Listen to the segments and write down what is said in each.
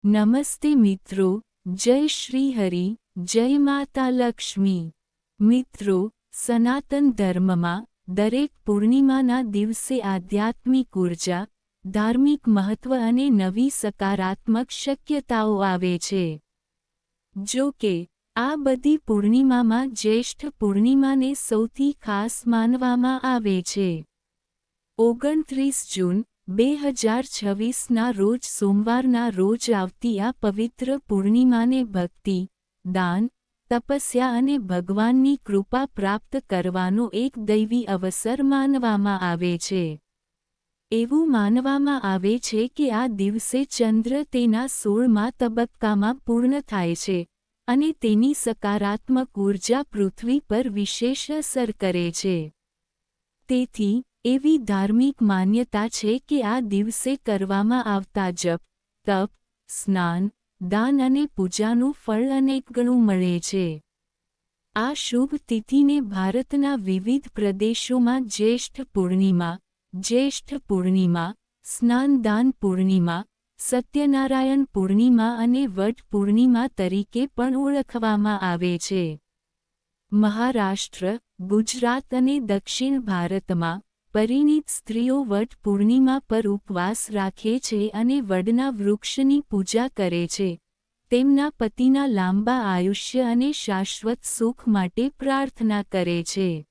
નમસ્તે મિત્રો, જય શ્રી હરિ, જય માતા લક્ષ્મી। મિત્રો, સનાતન ધર્મમાં દરેક પૂર્ણિમાના દિવસે આધ્યાત્મિક ઉર્જા, ધાર્મિક મહત્વ અને નવી સકારાત્મક શક્યતાઓ આવે છે। જો કે, આ બધી પૂર્ણિમામાં જ્યેષ્ઠ પૂર્ણિમાને સૌથી ખાસ માનવામાં આવે છે। 29 જૂન 2026ના રોજ સોમવારના રોજ આવતી આ પવિત્ર પૂર્ણિમાને ભક્તિ, દાન, તપસ્યા અને ભગવાનની કૃપા પ્રાપ્ત કરવાનો એક દૈવી અવસર માનવામાં આવે છે। એવું માનવામાં આવે છે કે આ દિવસે ચંદ્ર તેના 16મા તબક્કામાં પૂર્ણ થાય છે, અને તેની સકારાત્મક ઊર્જા પૃથ્વી પર વિશેષ અસર કરે છે। તેથી, એવી ધાર્મિક માન્યતા છે કે આ દિવસે કરવામાં આવતા જપ, તપ, સ્નાન, દાન અને પૂજાનું ફળ અનેક ગણું મળે છે। આ શુભ તિથિને ભારતના વિવિધ પ્રદેશોમાં જ્યેષ્ઠ પૂર્ણિમા, સ્નાન-દાન પૂર્ણિમા, સત્યનારાયણ પૂર્ણિમા અને વટ પૂર્ણિમા તરીકે પણ ઓળખવામાં આવે છે। મહારાષ્ટ્ર, ગુજરાત અને દક્ષિણ ભારતમાં, પરિણીત સ્ત્રીઓ વટ પૂર્ણિમા પર ઉપવાસ રાખે છે અને વડના વૃક્ષની પૂજા કરે છે, તેમના પતિના લાંબા આયુષ્ય અને શાશ્વત સુખ માટે પ્રાર્થના કરે છે।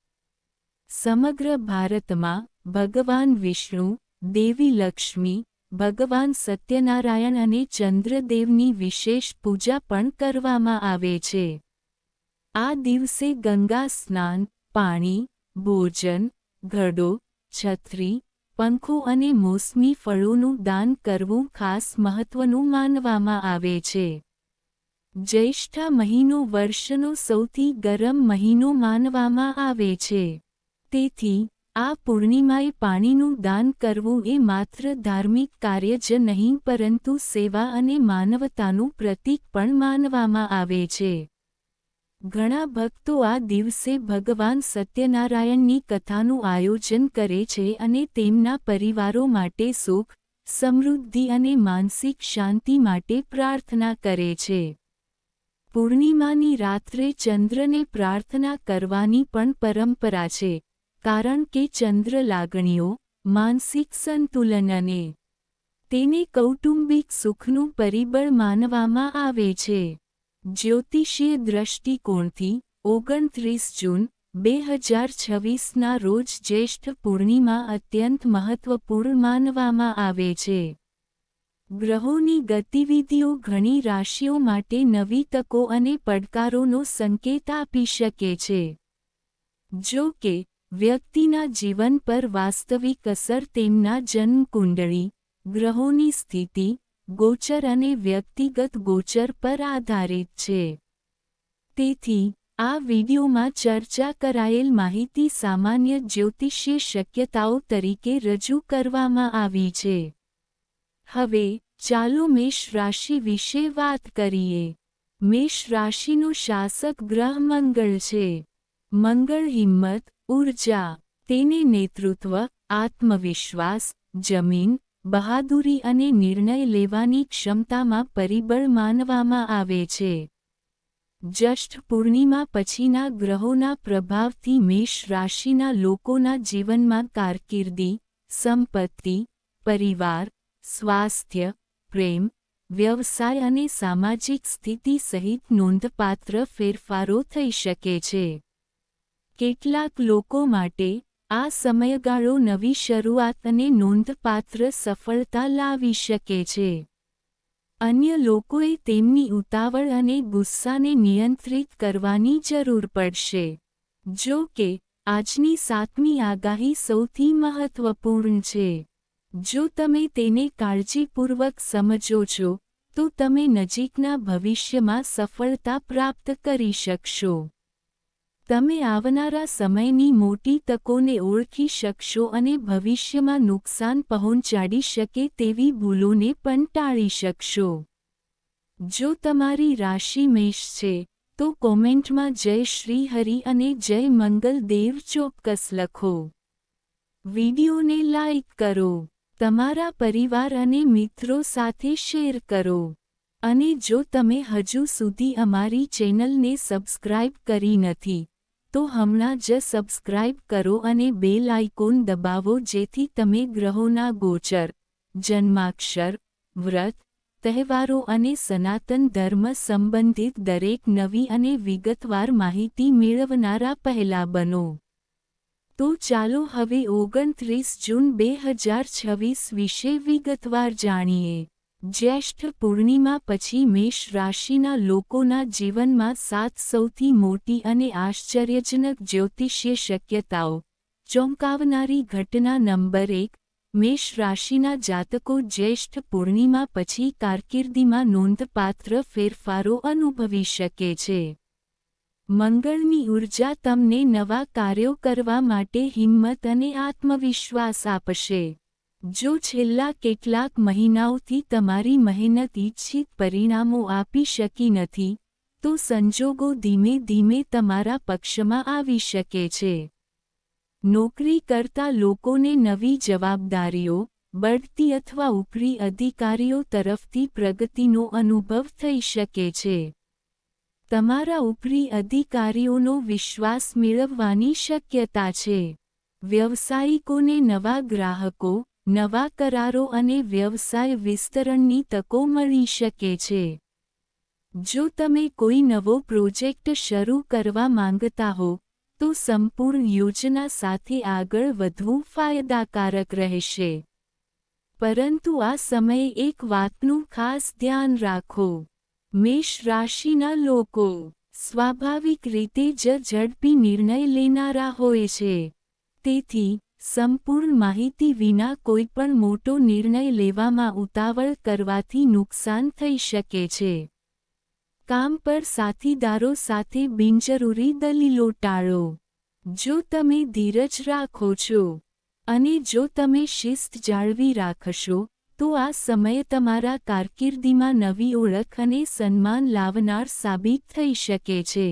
સમગ્ર ભારતમાં, ભગવાન વિષ્ણુ, દેવી લક્ષ્મી, ભગવાન સત્યનારાયણ અને ચંદ્રદેવની વિશેષ પૂજા પણ કરવામાં આવે છે। આ દિવસે ગંગા સ્નાન, પાણી, ભોજન, ઘડો, છત્રી, પંખો અને મોસમી ફળોનું દાન કરવું ખાસ મહત્વનું માનવામાં આવે છે। જ્યેષ્ઠ મહિનો વર્ષનો સૌથી ગરમ મહિનો માનવામાં આવે છે। તેથી, આ પૂર્ણિમાએ પાણીનું દાન કરવું એ માત્ર ધાર્મિક કાર્ય જ નહીં પરંતુ સેવા અને માનવતાનું પ્રતીક પણ માનવામાં આવે છે। ઘણા ભક્તો આ દિવસે ભગવાન સત્યનારાયણની કથાનું આયોજન કરે છે અને તેમના પરિવારો માટે સુખ, સમૃદ્ધિ અને માનસિક શાંતિ માટે પ્રાર્થના કરે છે। પૂર્ણિમાની રાત્રે ચંદ્રને પ્રાર્થના કરવાની પણ પરંપરા છે, કારણ કે ચંદ્ર લાગણીઓ, માનસિક સંતુલન અને તેને કૌટુંબિક સુખનું પરિબળ માનવામાં આવે છે। જ્યોતિષીય દ્રષ્ટિકોણથી, 29 જૂન 2026ના રોજ જ્યેષ્ઠ પૂર્ણિમા અત્યંત મહત્વપૂર્ણ માનવામાં આવે છે। ગ્રહોની ગતિવિધિઓ ઘણી રાશિઓ માટે નવી તકો અને પડકારોનો સંકેત આપી શકે છે। જો કે, વ્યક્તિના જીવન પર વાસ્તવિક અસર તેમના જન્મકુંડળી, ગ્રહોની સ્થિતિ, ગોચર અને વ્યક્તિગત ગોચર પર આધારિત છે। તેથી, આ વિડિયોમાં ચર્ચા કરાયેલ માહિતી સામાન્ય જ્યોતિષીય શક્યતાઓ તરીકે રજૂ કરવામાં આવી છે। હવે, ચાલો મેષ રાશિ વિશે વાત કરીએ। મેષ રાશિનો શાસક ગ્રહ મંગળ છે। મંગળ હિંમત, ઊર્જા, તેને નેતૃત્વ, આત્મવિશ્વાસ, જમીન, બહાદુરી અને નિર્ણય લેવાની ક્ષમતામાં પરિબળ માનવામાં આવે છે। જ્યેષ્ઠ પૂર્ણિમા પછીના ગ્રહોના પ્રભાવથી મેષ રાશિના લોકોના જીવનમાં કારકિર્દી, સંપત્તિ, પરિવાર, સ્વાસ્થ્ય, પ્રેમ, વ્યવસાય અને સામાજિક સ્થિતિ સહિત નોંધપાત્ર ફેરફારો થઈ શકે છે। કેટલાક લોકો માટે, આ સમયગાળો નવી શરૂઆત અને નોંધપાત્ર સફળતા લાવી શકે છે। અન્ય લોકોએ તેમની ઉતાવળ અને ગુસ્સાને નિયંત્રિત કરવાની જરૂર પડશે। જો કે, આજની 7મી આગાહી સૌથી મહત્વપૂર્ણ છે। જો તમે તેને કાળજીપૂર્વક સમજો છો, તો તમે નજીકના ભવિષ્યમાં સફળતા પ્રાપ્ત કરી શકશો। તમે આવનારા સમયની મોટી તકોને ઓળખી શકશો અને ભવિષ્યમાં નુકસાન પહોંચાડી શકે તેવી ભૂલોને પણ ટાળી શકશો। જો તમારી રાશિ મેષ છે, તો કોમેન્ટમાં જય શ્રી હરિ અને જય મંગલ દેવ ચોક્કસ લખો। વિડિયોને લાઇક કરો, તમારા પરિવાર અને મિત્રો સાથે શેર કરો। અને જો તમે હજુ સુધી અમારી ચેનલને સબસ્ક્રાઇબ કરી નથી, તો હમણાં જ સબસ્ક્રાઇબ કરો અને બેલ આઇકોન દબાવો જેથી તમે ગ્રહોના ગોચર, જન્માક્ષર, વ્રત, તહેવારો અને સનાતન ધર્મ સંબંધિત દરેક નવી અને વિગતવાર માહિતી મેળવનારા પહેલા બનો. તો ચાલો હવે 29 જૂન 2026 વિશે વિગતવાર જાણીએ. જ્યેષ્ઠ પૂર્ણિમા પછી મેષ રાશિના લોકોના જીવનમાં 7 સૌથી મોટી અને આશ્ચર્યજનક જ્યોતિષીય શક્યતાઓ. ચોંકાવનારી ઘટના નંબર 1. મેષ રાશિના જાતકો જ્યેષ્ઠ પૂર્ણિમા પછી કારકિર્દીમાં નોંધપાત્ર ફેરફારો અનુભવી શકે છે. મંગળની ઊર્જા તમને નવા કાર્યો કરવા માટે હિંમત અને આત્મવિશ્વાસ આપશે. જો છેલ્લા કેટલાક મહિનાઓથી તમારી મહેનત ઇચ્છિત પરિણામો આપી શકી નથી, તો સંજોગો ધીમે ધીમે તમારા પક્ષમાં આવી શકે છે. નોકરી કરતા લોકોને નવી જવાબદારીઓ, બઢતી અથવા ઉપરી અધિકારીઓ તરફથી પ્રગતિનો અનુભવ થઈ શકે છે. તમારા ઉપરી અધિકારીઓનો વિશ્વાસ મેળવવાની શક્યતા છે. વ્યવસાયિકોને નવા ગ્રાહકો, નવા કરારો અને વ્યવસાય વિસ્તરણની તકો મળી શકે છે. જો તમે કોઈ નવો પ્રોજેક્ટ શરૂ કરવા માંગતા હો, તો સંપૂર્ણ યોજના સાથે આગળ વધવું ફાયદાકારક રહેશે. પરંતુ આ સમયે એક વાતનું ખાસ ધ્યાન રાખો. મેષ રાશિના લોકો સ્વાભાવિક રીતે જ ઝડપી નિર્ણય લેનારા હોય છે. તેથી, સંપૂર્ણ માહિતી વિના કોઈપણ મોટો નિર્ણય લેવામાં ઉતાવળ કરવાથી નુકસાન થઈ શકે છે. કામ પર સાથીદારો સાથે બિનજરૂરી દલીલો ટાળો. જો તમે ધીરજ રાખો છો અને જો તમે શિસ્ત જાળવી રાખશો, તો આ સમય તમારા કારકિર્દીમાં નવી ઓળખ અને સન્માન લાવનાર સાબિત થઈ શકે છે.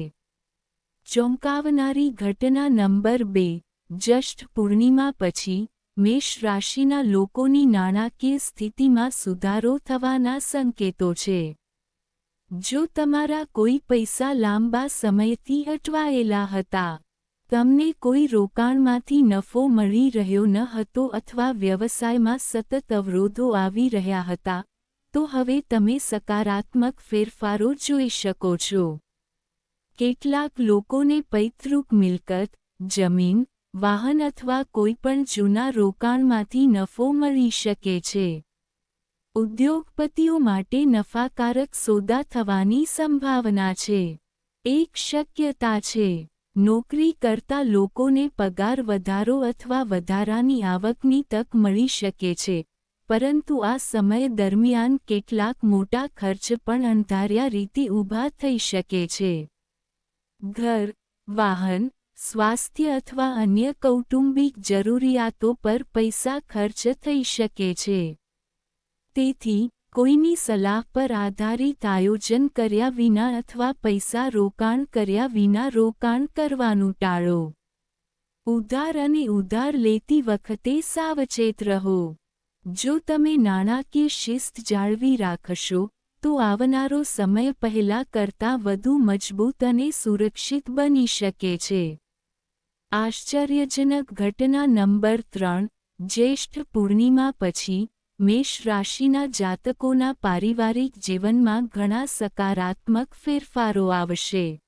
ચોંકાવનારી ઘટના નંબર 2. જ્યેષ્ઠ પૂર્ણિમા પછી, મેષ રાશિના લોકોની નાણાકીય સ્થિતિમાં સુધારો થવાના સંકેતો છે. જો તમારા કોઈ પૈસા લાંબા સમયથી અટવાયેલા હતા, તમને કોઈ રોકાણમાંથી નફો મળી રહ્યો ન હતો અથવા વ્યવસાયમાં સતત અવરોધો આવી રહ્યા હતા, તો હવે તમે સકારાત્મક ફેરફારો જોઈ શકો છો. કેટલાક લોકોને પૈતૃક મિલકત, જમીન, વાહન અથવા કોઈપણ જૂના રોકાણમાંથી નફો મળી શકે છે. ઉદ્યોગપતિઓ માટે નફાકારક સોદા થવાની સંભાવના છે. એક શક્યતા છે. નોકરી કરતા લોકોને પગાર વધારો અથવા વધારાની આવકની તક મળી શકે છે, પરંતુ આ સમય દરમિયાન કેટલાક મોટા ખર્ચ પણ અણધાર્યા રીતે ઊભા થઈ શકે છે. ઘર, વાહન, સ્વાસ્થ્ય અથવા અન્ય કૌટુંબિક જરૂરિયાતો પર પૈસા ખર્ચ થઈ શકે છે. તેથી, કોઈની સલાહ પર આધારિત આયોજન કર્યા વિના અથવા પૈસા રોકાણ કર્યા વિના રોકાણ કરવાનું ટાળો. ઉધાર અને ઉધાર લેતી વખતે સાવચેત રહો. જો તમે નાણાકીય શિસ્ત જાળવી રાખશો, તો આવનારો સમય પહેલા કરતાં વધુ મજબૂત અને સુરક્ષિત બની શકે છે. આશ્ચર્યજનક ઘટના નંબર 3. જ્યેષ્ઠ પૂર્ણિમા પછી, મેષ રાશિના જાતકોના પારિવારિક જીવનમાં ઘણા સકારાત્મક ફેરફારો આવશે.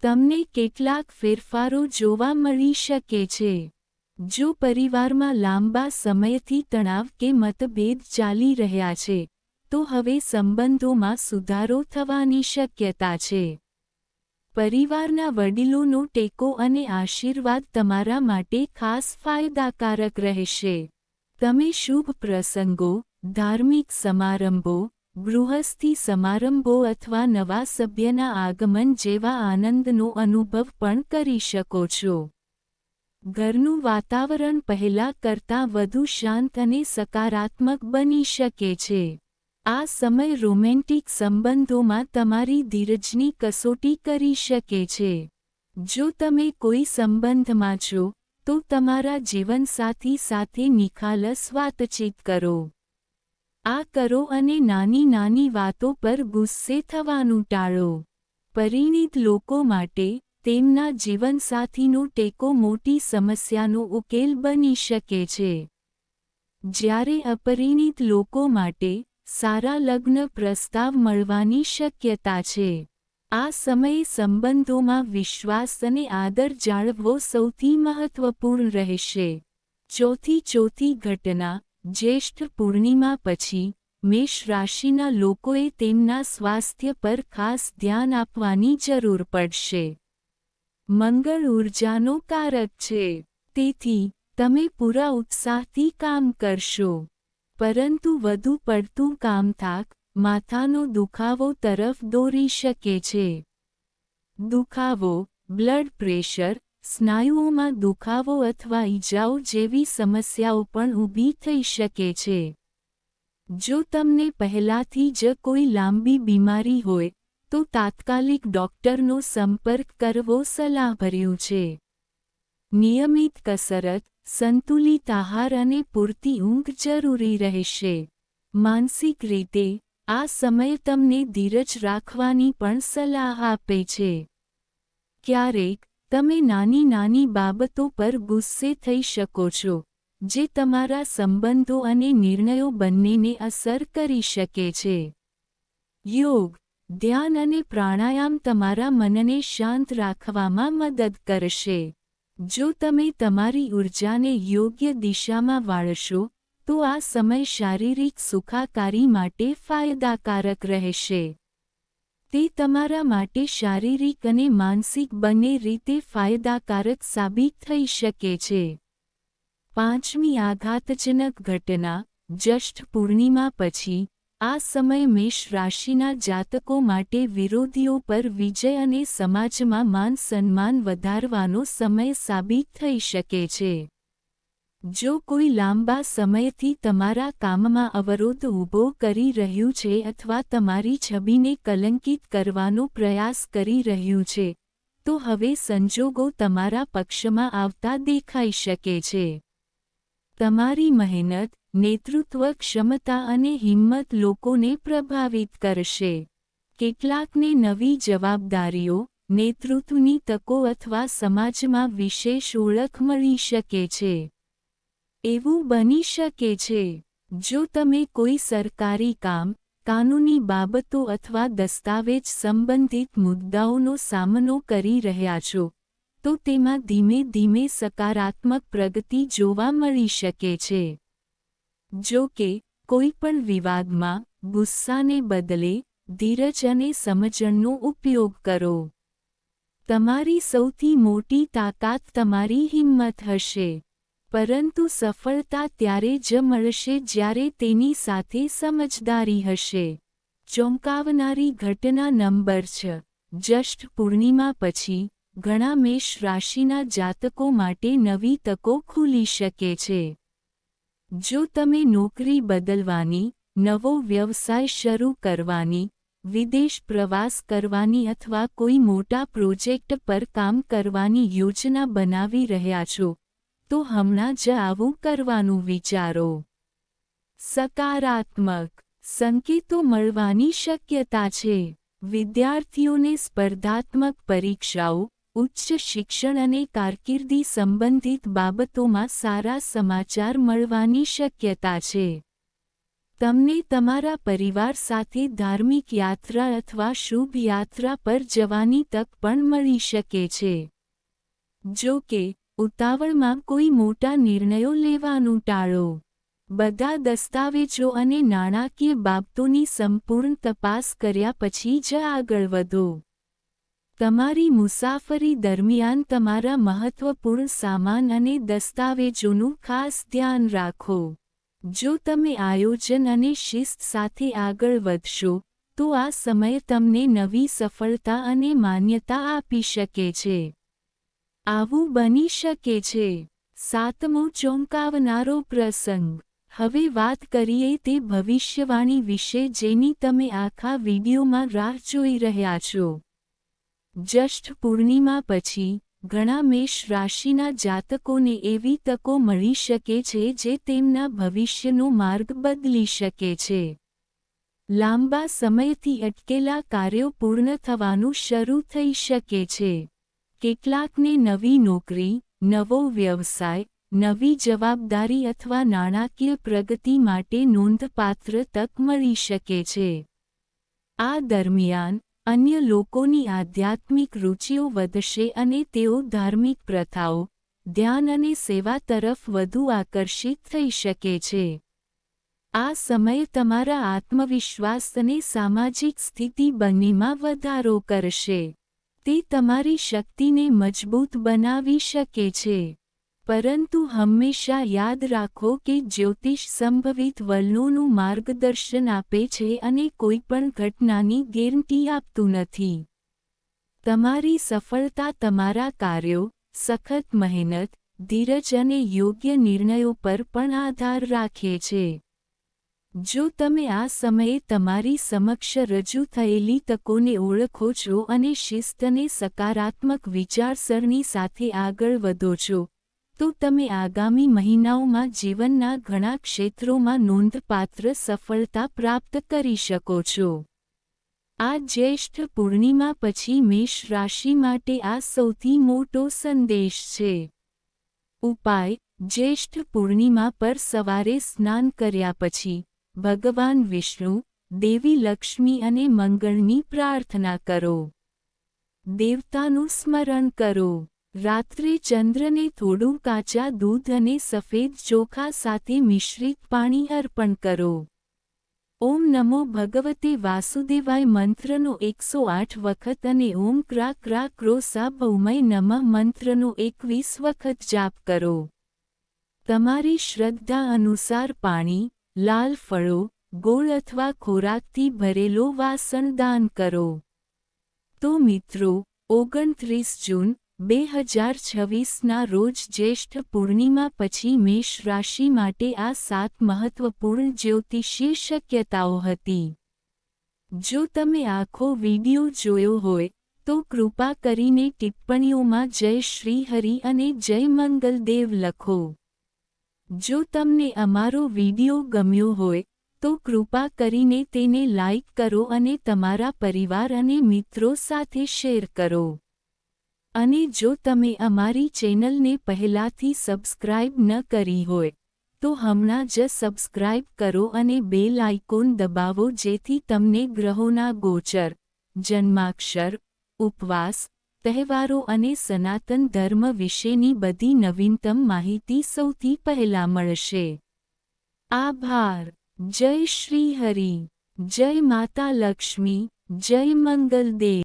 તમને કેટલાક ફેરફારો જોવા મળી શકે છે. જો પરિવારમાં લાંબા સમયથી તણાવ કે મતભેદ ચાલી રહ્યા છે, તો હવે સંબંધોમાં સુધારો થવાની શક્યતા છે. પરિવારના વડીલોનો ટેકો અને આશીર્વાદ તમારા માટે ખાસ ફાયદાકારક રહેશે. તમે શુભ પ્રસંગો, ધાર્મિક સમારંભો, ગૃહસ્થી સમારંભો અથવા નવા સભ્યના આગમન જેવા આનંદનો અનુભવ પણ કરી શકો છો. ઘરનું વાતાવરણ પહેલા કરતાં વધુ શાંત અને સકારાત્મક બની શકે છે. આ સમય રોમેન્ટિક સંબંધોમાં તમારી ધીરજની કસોટી કરી શકે છે. જો તમે કોઈ સંબંધમાં છો, તો તમારા જીવનસાથી સાથે નિખાલસ વાતચીત કરો. આ કરો અને નાની નાની વાતો પર ગુસ્સે થવાનું ટાળો. પરિણીત લોકો માટે તેમના જીવનસાથીનો ટેકો મોટી સમસ્યાનો ઉકેલ બની શકે છે. જ્યારે અપરિણીત લોકો માટે સારા લગ્ન પ્રસ્તાવ મળવાની શક્યતા છે. આ સમયે સંબંધોમાં વિશ્વાસ અને આદર જાળવવો સૌથી મહત્વપૂર્ણ રહેશે. ચોથી ઘટના જ્યેષ્ઠ પૂર્ણિમા પછી મેષ રાશિના લોકોએ તેમના સ્વાસ્થ્ય પર ખાસ ધ્યાન આપવાની જરૂર પડશે. મંગળ ઊર્જાનો કારક છે, તેથી તમે પૂરા ઉત્સાહથી કામ કરશો. પરંતુ વધુ પડતું કામ થાક, માથાનો દુખાવો તરફ દોરી શકે છે. દુખાવો, બ્લડ પ્રેશર, સ્નાયુઓમાં દુખાવો અથવા ઈજાઓ જેવી સમસ્યાઓ પણ ઊભી થઈ શકે છે. જો તમને પહેલાથી જ કોઈ લાંબી બીમારી હોય, તો તાત્કાલિક ડૉક્ટરનો સંપર્ક કરવો સલાહભર્યું છે. નિયમિત કસરત, સંતુલિત આહાર અને પૂરતી ઊંઘ જરૂરી રહેશે. માનસિક રીતે, આ સમય તમને ધીરજ રાખવાની પણ સલાહ આપે છે. ક્યારેક, તમે નાની નાની બાબતો પર ગુસ્સે થઈ શકો છો, જે તમારા સંબંધો અને નિર્ણયો બંનેને અસર કરી શકે છે. યોગ, ધ્યાન અને પ્રાણાયામ તમારા મનને શાંત રાખવામાં મદદ કરશે. જો તમે તમારી ઊર્જાને યોગ્ય દિશામાં વાળશો, તો આ સમય શારીરિક સુખાકારી માટે ફાયદાકારક રહેશે. તે તમારા માટે શારીરિક અને માનસિક બંને રીતે ફાયદાકારક સાબિત થઈ શકે છે. પાંચમી આઘાતજનક ઘટના જ્યેષ્ઠ પૂર્ણિમા પછી, આ સમય મેષ રાશિના જાતકો માટે વિરોધીઓ પર વિજય અને સમાજમાં માન સન્માન વધારવાનો સમય સાબિત થઈ શકે છે. જો કોઈ લાંબા સમયથી તમારા કામમાં અવરોધ ઊભો કરી રહ્યું છે અથવા તમારી છબીને કલંકિત કરવાનો પ્રયાસ કરી રહ્યું છે, તો હવે સંજોગો તમારા પક્ષમાં આવતા દેખાઈ શકે છે. તમારી મહેનત, નેતૃત્વ ક્ષમતા અને હિંમત લોકોને પ્રભાવિત કરશે. કેટલાકને નવી જવાબદારીઓ, નેતૃત્વની તકો અથવા સમાજમાં વિશેષ ઓળખ મળી શકે છે. એવું બની શકે છે, જો તમે કોઈ સરકારી કામ, કાનૂની બાબતો અથવા દસ્તાવેજ સંબંધિત મુદ્દાઓનો સામનો કરી રહ્યા છો, તો તેમાં ધીમે ધીમે સકારાત્મક પ્રગતિ જોવા મળી શકે છે. જો કે, કોઈ પણ વિવાદમાં, ગુસ્સાને બદલે, ધીરજ અને સમજણનો ઉપયોગ કરો. તમારી સૌથી મોટી તાકાત તમારી હિંમત હશે. પરંતુ સફળતા ત્યારે જ મળશે જ્યારે તેની સાથે સમજદારી હશે. ચોંકાવનારી ઘટના નંબર 6, જ્યેષ્ઠ પૂર્ણિમા પછી, ઘણા મેષ રાશિના જાતકો માટે નવી તકો ખુલી શકે છે. જો તમે નોકરી બદલવાની, નવો વ્યવસાય શરૂ કરવાની, વિદેશ પ્રવાસ કરવાની અથવા કોઈ મોટા પ્રોજેક્ટ પર કામ કરવાની યોજના બનાવી રહ્યા છો, તો હમણાં જ આવું કરવાનું વિચારો. સકારાત્મક સંકેતો મળવાની શક્યતા છે. વિદ્યાર્થીઓને સ્પર્ધાત્મક પરીક્ષાઓ, ઉચ્ચ શિક્ષણ અને કારકિર્દી સંબંધિત બાબતોમાં સારા સમાચાર મળવાની શક્યતા છે. તમને તમારા પરિવાર સાથે ધાર્મિક યાત્રા અથવા શુભ યાત્રા પર જવાની તક પણ મળી શકે છે. જો કે, ઉતાવળમાં કોઈ મોટા નિર્ણયો લેવાનું ટાળો. બધા દસ્તાવેજો અને નાણાકીય બાબતોની સંપૂર્ણ તપાસ કર્યા પછી જ આગળ વધો. તમારી મુસાફરી દરમિયાન તમારા મહત્વપૂર્ણ સામાન અને દસ્તાવેજોનું ખાસ ધ્યાન રાખો. જો તમે આયોજન અને શિસ્ત સાથે આગળ વધશો, તો આ સમય તમને નવી સફળતા અને માન્યતા આપી શકે છે. આવું બની શકે છે. સાતમો ચોંકાવનારો પ્રસંગ. હવે વાત કરીએ તે ભવિષ્યવાણી વિશે જેની તમે આખા વિડીયોમાં રાહ જોઈ રહ્યા છો. જ્યેષ્ઠ પૂર્ણિમા પછી, ઘણા મેષ રાશિના જાતકોને એવી તકો મળી શકે છે જે તેમના ભવિષ્યનો માર્ગ બદલી શકે છે. લાંબા સમયથી અટકેલા કાર્યો પૂર્ણ થવાનું શરૂ થઈ શકે છે. કેટલાકને નવી નોકરી, નવો વ્યવસાય, નવી જવાબદારી અથવા નાણાકીય પ્રગતિ માટે નોંધપાત્ર તક મળી શકે છે. આ દરમિયાન, અન્ય લોકોની આધ્યાત્મિક રુચિઓ વધશે અને તેઓ ધાર્મિક પ્રથાઓ, ધ્યાન અને સેવા તરફ વધુ આકર્ષિત થઈ શકે છે. આ સમય તમારા આત્મવિશ્વાસ અને સામાજિક સ્થિતિ બંનેમાં વધારો કરશે. તે તમારી શક્તિને મજબૂત બનાવી શકે છે. પરંતુ હંમેશા યાદ રાખો કે જ્યોતિષ સંભવિત વલણોનું માર્ગદર્શન આપે છે અને કોઈપણ ઘટનાની ગેરંટી આપતું નથી. તમારી સફળતા તમારા કાર્યો, સખત મહેનત, ધીરજ અને યોગ્ય નિર્ણયો પર પણ આધાર રાખે છે. જો તમે આ સમયે તમારી સમક્ષ રજૂ થયેલી તકોને ઓળખો છો અને શિસ્ત અને સકારાત્મક વિચારસરણી સાથે આગળ વધો છો, તો તમે આગામી મહિનાઓમાં જીવનના ઘણા ક્ષેત્રોમાં નોંધપાત્ર સફળતા પ્રાપ્ત કરી શકો છો. આ જ્યેષ્ઠ પૂર્ણિમા પછી મેષ રાશિ માટે આ સૌથી મોટો સંદેશ છે. ઉપાય: જ્યેષ્ઠ પૂર્ણિમા પર સવારે સ્નાન કર્યા પછી, ભગવાન વિષ્ણુ, દેવી લક્ષ્મી અને મંગળની પ્રાર્થના કરો. દેવતાનું સ્મરણ કરો. રાત્રે ચંદ્રને થોડું કાચા દૂધ અને સફેદ ચોખા સાથે મિશ્રિત પાણી અર્પણ કરો. ઓમ નમો ભગવતે વાસુદેવાય મંત્રનો 108 વખત અને ઓમ ક્રા ક્રા ક્રોસા ભૌમય નમઃ મંત્રનો 21 વખત જાપ કરો. તમારી શ્રદ્ધા અનુસાર પાણી, લાલ ફળો, ગોળ અથવા ખોરાકથી ભરેલો વાસણ દાન કરો. તો મિત્રો, 29 જૂન 2026ના રોજ જ્યેષ્ઠ પૂર્ણિમા પછી મેષ રાશિ માટે આ 7 મહત્વપૂર્ણ જ્યોતિષીય શક્યતાઓ હતી. જો તમે આખો વિડિયો જોયો હોય, તો કૃપા કરીને ટિપ્પણીઓમાં જય શ્રી હરિ અને જય મંગલદેવ લખો. જો તમને અમારો વિડિયો ગમ્યો હોય, તો કૃપા કરીને તેને લાઇક કરો અને તમારા પરિવાર અને મિત્રો સાથે શેર કરો. અને જો તમે અમારી ચેનલને પહેલાથી સબસ્ક્રાઇબ ન કરી હોય, તો હમણાં જ સબસ્ક્રાઇબ કરો અને બેલ આઇકોન દબાવો જેથી તમને ગ્રહોના ગોચર, જન્માક્ષર, ઉપવાસ, તહેવારો અને સનાતન ધર્મ વિશેની બધી નવીનતમ માહિતી સૌથી પહેલા મળશે. આભાર. જય શ્રી હરિ. જય માતા લક્ષ્મી. જય મંગલદેવ.